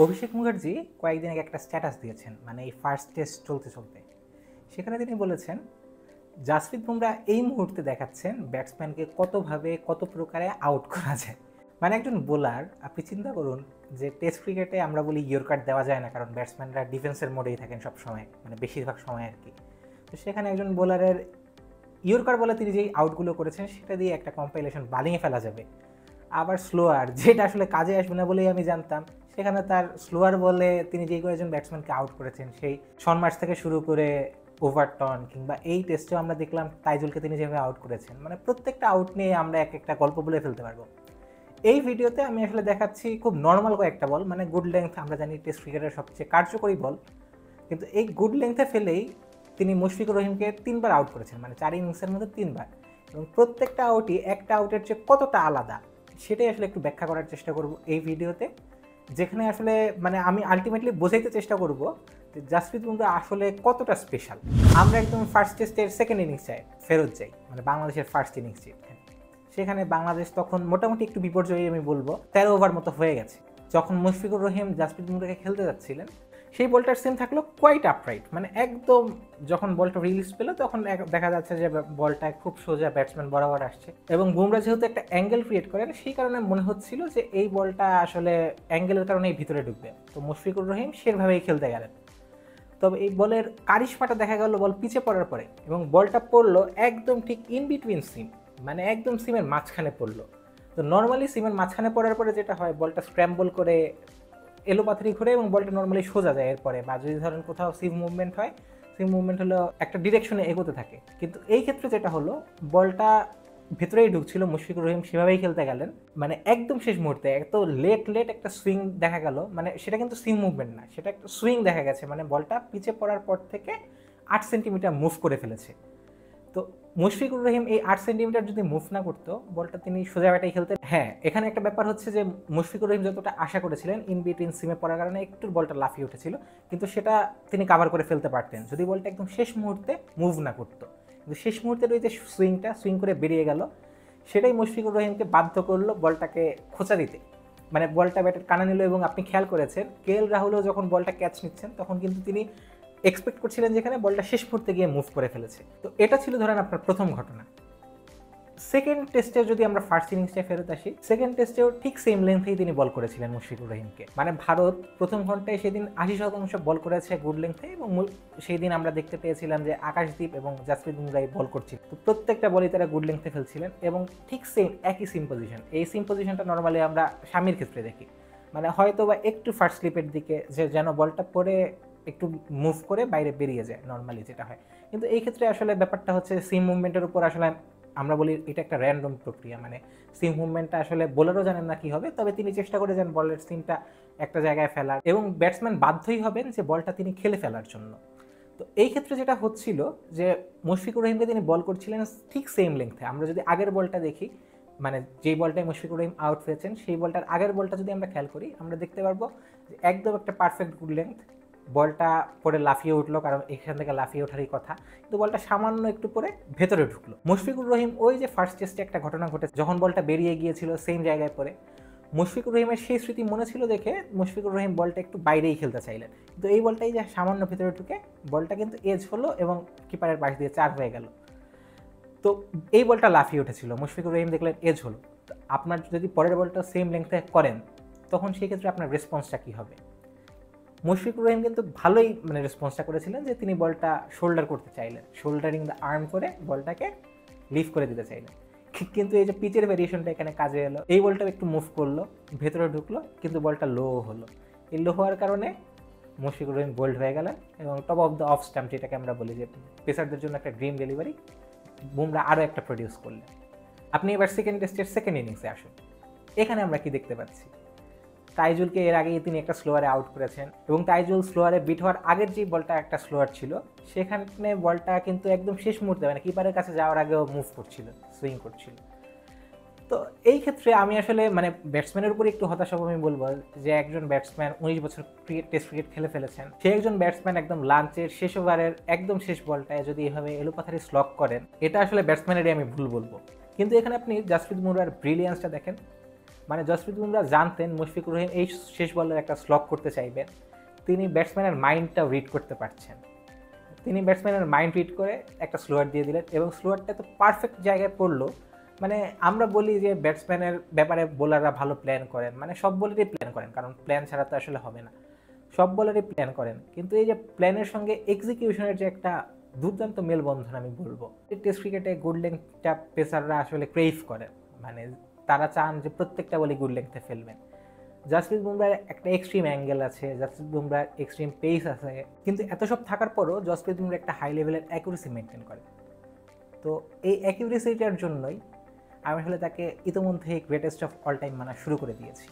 অভিষেক মুখার্জি কয়েকদিন আগে একটা স্ট্যাটাস দিয়েছেন, মানে এই ফার্স্ট টেস্ট চলতে চলতে। সেখানে তিনি বলেছেন, জাসপ্রীত বুমরা এই মুহূর্তে দেখাচ্ছেন ব্যাটসম্যানকে কতভাবে কত প্রকারে আউট করা যায়। মানে একজন বোলার, আপনি চিন্তা করুন যে টেস্ট ক্রিকেটে আমরা বলি ইয়র্কার দেওয়া যায় না, কারণ ব্যাটসম্যানরা ডিফেন্সের মোডেই থাকেন সব সময়, মানে বেশিরভাগ সময় আর কি। তো সেখানে একজন বোলারের ইয়র্কার বলে তিনি যেই আউটগুলো করেছেন সেটা দিয়ে একটা কম্পাইলেশন বানিয়ে ফেলা যাবে। আবার স্লোয়ার, যেটা আসলে কাজে আসবে না বলেই আমি জানতাম, সেখানে তার স্লোয়ার বলে তিনি যেই কয়েকজন ব্যাটসম্যানকে আউট করেছেন, সেই শন মার্শ থেকে শুরু করে ওভারটন, কিংবা এই টেস্টেও আমরা দেখলাম তাইজুলকে তিনি যেভাবে আউট করেছেন, মানে প্রত্যেকটা আউট নিয়ে আমরা এক একটা গল্প বলে ফেলতে পারবো। এই ভিডিওতে আমি আসলে দেখাচ্ছি খুব নর্মাল কয়েকটা বল, মানে গুড লেংথ, আমরা জানি টেস্ট ক্রিকেটের সবচেয়ে কার্যকরী বল, কিন্তু এই গুড লেংথে ফেলেই তিনি মুশফিকুর রহিমকে 3বার আউট করেছেন, মানে 4 ইনিংসের মধ্যে 3বার, এবং প্রত্যেকটা আউটই একটা আউটের চেয়ে কতটা আলাদা সেটাই আসলে একটু ব্যাখ্যা করার চেষ্টা করব এই ভিডিওতে, যেখানে আসলে মানে আমি আলটিমেটলি বোঝাইতে চেষ্টা করব যে জাসপ্রীত বুমরা আসলে কতটা স্পেশাল। আমরা একদম ফার্স্ট টেস্টের সেকেন্ড ইনিংসে ফেরত যাই, মানে বাংলাদেশের ফার্স্ট ইনিংস সেখানে বাংলাদেশ তখন মোটামুটি একটু বিপর্যয়ী আমি বলবো, 13 ওভার মতো হয়ে গেছে। যখন মুশফিকুর রহিম জাসপ্রীত বুমরাকে খেলতে যাচ্ছিলেন, সেই বলটার সিম থাকলো কোয়াইট আপরাইট, মানে একদম যখন বলটা রিলিজ পেলো তখন দেখা যাচ্ছে যে বলটা খুব সোজা ব্যাটসম্যান বরাবর আসছে, এবং বুমরা যেহেতু একটা অ্যাঙ্গেল ক্রিয়েট করেন, সেই কারণে মনে হচ্ছিল যে এই বলটা আসলে অ্যাঙ্গেলের কারণেই ভিতরে ঢুকবে। তো মুশফিকুর রহিম সেভাবেই খেলতে গেলেন। তবে এই বলের কারিশমাটা দেখা গেল বল পিছে পড়ার পরে, এবং বলটা পড়লো একদম ঠিক ইন বিটুইন সিম, মানে একদম সিমের মাঝখানে পড়লো। তো নর্মালি সিমের মাঝখানে পড়ার পরে যেটা হয়, বলটা স্ক্র্যাম্বল করে এলোপাথারি ঘুরে এবং বলটা নর্মালি সোজা যায় এরপরে, বা যদি ধরেন কোথাও সিম মুভমেন্ট হয়, সিম মুভমেন্ট হলো একটা ডিরেকশনে এগোতে থাকে। কিন্তু এই ক্ষেত্রে যেটা হলো, বলটা ভেতরেই ঢুকছিল, মুশফিকুর রহিম সেভাবেই খেলতে গেলেন, মানে একদম শেষ মুহূর্তে এত লেট একটা সুইং দেখা গেল, মানে সেটা কিন্তু সিম মুভমেন্ট না, সেটা একটা সুইং দেখা গেছে, মানে বলটা পিছে পড়ার পর থেকে 8 সেন্টিমিটার মুভ করে ফেলেছে। তো মুশফিকুর রহিম এই 8 সেন্টিমিটার যদি মুভ না করতো, বলটা তিনি সোজা ব্যাটাই খেলতেন। হ্যাঁ, এখানে একটা ব্যাপার হচ্ছে যে মুশফিকুর রহিম যতটা আশা করেছিলেন, ইন বিটুইন সিমে পড়ার কারণে একটু বলটা লাফিয়ে উঠেছিল, কিন্তু সেটা তিনি কাভার করে ফেলতে পারতেন যদি বলটা একদম শেষ মুহূর্তে মুভ না করতো। কিন্তু শেষ মুহূর্তের ওই যে সুইং করে বেরিয়ে গেল, সেটাই মুশফিকুর রহিমকে বাধ্য করলো বলটাকে খোঁচা দিতে, মানে বলটা ব্যাটের কানা নিল। এবং আপনি খেয়াল করেছেন কেএল রাহুলও যখন বলটা ক্যাচ নিচ্ছেন, তখন কিন্তু তিনি এক্সপেক্ট করছিলেন যেখানে বলটা শেষ মুহূর্তে গিয়ে মুভ করে ফেলেছে। তো এটা ছিল ধরেন আপনার প্রথম ঘটনা। সেকেন্ড টেস্টে যদি আমরা ফার্স্ট ইনিংসটায় ফেরত আসি, সেকেন্ড টেস্টেও ঠিক সেম লেন্থেই তিনি বল করেছিলেন মুশফিকুর রহিমকে, মানে ভারত প্রথম ঘন্টায় সেদিন 80% বল করেছে গুড লেন্থে, এবং সেই দিন আমরা দেখতে পেয়েছিলাম যে আকাশদীপ এবং জাসপ্রীত বুমরাই বল করছিল। তো প্রত্যেকটা বলই তারা গুড লেন্থে ফেলছিলেন, এবং ঠিক সেম একই সিম পজিশন। এই সিম পজিশনটা নর্মালি আমরা স্বামীর ক্ষেত্রে দেখি, মানে হয়তো বা একটু ফার্স্ট স্লিপের দিকে, যে যেন বলটা পরে একটু মুভ করে বাইরে বেরিয়ে যায়, নর্মালি যেটা হয়। কিন্তু এই ক্ষেত্রে আসলে ব্যাপারটা হচ্ছে সিম মুভমেন্টের উপর আসলে আমরা বলি এটা একটা র্যান্ডম প্রক্রিয়া, মানে সিম মুভমেন্টটা আসলে বোলারও জানেন না কি হবে, তবে তিনি চেষ্টা করে যান বলের সিমটা একটা জায়গায় ফেলার, এবং ব্যাটসম্যান বাধ্যই হবেন যে বলটা তিনি খেলে ফেলার জন্য। তো এই ক্ষেত্রে যেটা হচ্ছিল যে মুশফিকুর রহিমকে তিনি বল করছিলেন ঠিক সেম লেংথে। আমরা যদি আগের বলটা দেখি, মানে যেই বলটায় মুশফিকুর রহিম আউট হয়েছেন, সেই বলটার আগের বলটা যদি আমরা খেয়াল করি, আমরা দেখতে পারবো যে একদম একটা পারফেক্ট গুড লেংথ, বলটা পরে লাফিয়ে উঠলো, কারণ এখান থেকে লাফিয়ে ওঠারই কথা, কিন্তু বলটা সামান্য একটু পরে ভেতরে ঢুকলো। মুশফিকুর রহিম ওই যে ফার্স্ট টেস্টে একটা ঘটনা ঘটেছে, যখন বলটা বেরিয়ে গিয়েছিল সেম জায়গায় পরে, মুশফিকুর রহিমের সেই স্মৃতি মনে ছিল দেখে মুশফিকুর রহিম বলটা একটু বাইরেই খেলতে চাইলেন, কিন্তু এই বলটাই যে সামান্য ভেতরে ঢুকে বলটা কিন্তু এজ হলো এবং কিপারের পাশ দিয়ে 4 হয়ে গেল। তো এই বলটা লাফিয়ে উঠেছিল, মুশফিকুর রহিম দেখলেন এজ হলো। তো আপনার যদি পরের বলটা সেম লেংথে করেন, তখন সেই ক্ষেত্রে আপনার রেসপন্সটা কী হবে? মুশফিকুর রহিম কিন্তু ভালোই মানে রেসপন্সটা করেছিলেন, যে তিনি বলটা শোল্ডার করতে চাইলেন, শোল্ডারিং দ্য আর্ম করে বলটাকে লিফ করে দিতে চাইলেন। কিন্তু এই যে পিচের ভেরিয়েশনটা এখানে কাজে এলো, এই বলটা একটু মুভ করলো, ভেতরে ঢুকলো, কিন্তু বলটা লো হলো। এই লো হওয়ার কারণে মুশফিকুর রহিম বোল্ড হয়ে গেলেন, এবং top of the of stamp, যেটাকে আমরা বলি যে পেসারদের জন্য একটা ড্রিম ডেলিভারি, বুমরা আরও একটা প্রডিউস করলেন। আপনি এবার সেকেন্ড টেস্টের সেকেন্ড ইনিংসে আসুন। এখানে আমরা কি দেখতে পাচ্ছি? তাইজুলকে এর আগেই তিনি একটা স্লোয়ারে আউট করেছেন, এবং তাইজুল স্লোয়ারে বিট হওয়ার আগের যে বলটা একটা স্লোয়ার ছিল, সেখানে বলটা কিন্তু একদম শেষ মুহূর্তে, মানে কিপারের কাছে যাওয়ার আগেও মুভ করছিল, সুইং করছিল। তো এই ক্ষেত্রে আমি আসলে মানে ব্যাটসম্যানের উপরে একটু হতাশা আমি বলবো, যে একজন ব্যাটসম্যান 19 বছর টেস্ট ক্রিকেট খেলে ফেলেছেন, সে একজন ব্যাটসম্যান একদম লাঞ্চের শেষ ওভারের একদম শেষ বলটায় যদি এভাবে এলোপাথারি স্লক করেন, এটা আসলে ব্যাটসম্যানেরই আমি ভুল বলবো। কিন্তু এখানে আপনি জাসপ্রীত বুমরার ব্রিলিয়ান্সটা দেখেন, মানে জসপ্রীত বুমরা জানতেন মুশফিকুর রহিম এই শেষ বলের একটা স্লগ করতে চাইবেন, তিনি ব্যাটসম্যানের মাইন্ডটাও রিড করতে পারছেন। তিনি ব্যাটসম্যানের মাইন্ড রিড করে একটা স্লোয়ার দিয়ে দিলেন এবং স্লোয়ারটা তো পারফেক্ট জায়গায় পড়লো। মানে আমরা বলি যে ব্যাটসম্যানের ব্যাপারে বোলাররা ভালো প্ল্যান করেন, মানে সব বলেরই প্ল্যান করেন, কারণ প্ল্যান ছাড়া তো আসলে হবে না, সব বলেরই প্ল্যান করেন, কিন্তু এই যে প্ল্যানের সঙ্গে এক্সিকিউশনের যে একটা দুর্দান্ত মেলবন্ধন আমি বলবো, টেস্ট ক্রিকেটে গুড লেংথটা পেসাররা আসলে ক্রেভ করেন, মানে তারা চান যে প্রত্যেকটা বলে গুড লেংথে ফেলবেন। জাসপ্রীত বুমরার একটা এক্সট্রিম অ্যাঙ্গেল আছে, জাসপ্রীত বুমরার এক্সট্রিম পেস আছে, কিন্তু এত সব থাকার পরও জাসপ্রীত বুমরা একটা হাই লেভেলের অ্যাকুরেসি মেনটেন করে। তো এই অ্যাকুরেসিটার জন্যই আমি আসলে তাকে ইতিমধ্যেই গ্রেটেস্ট অফ অল টাইম মানা শুরু করে দিয়েছি।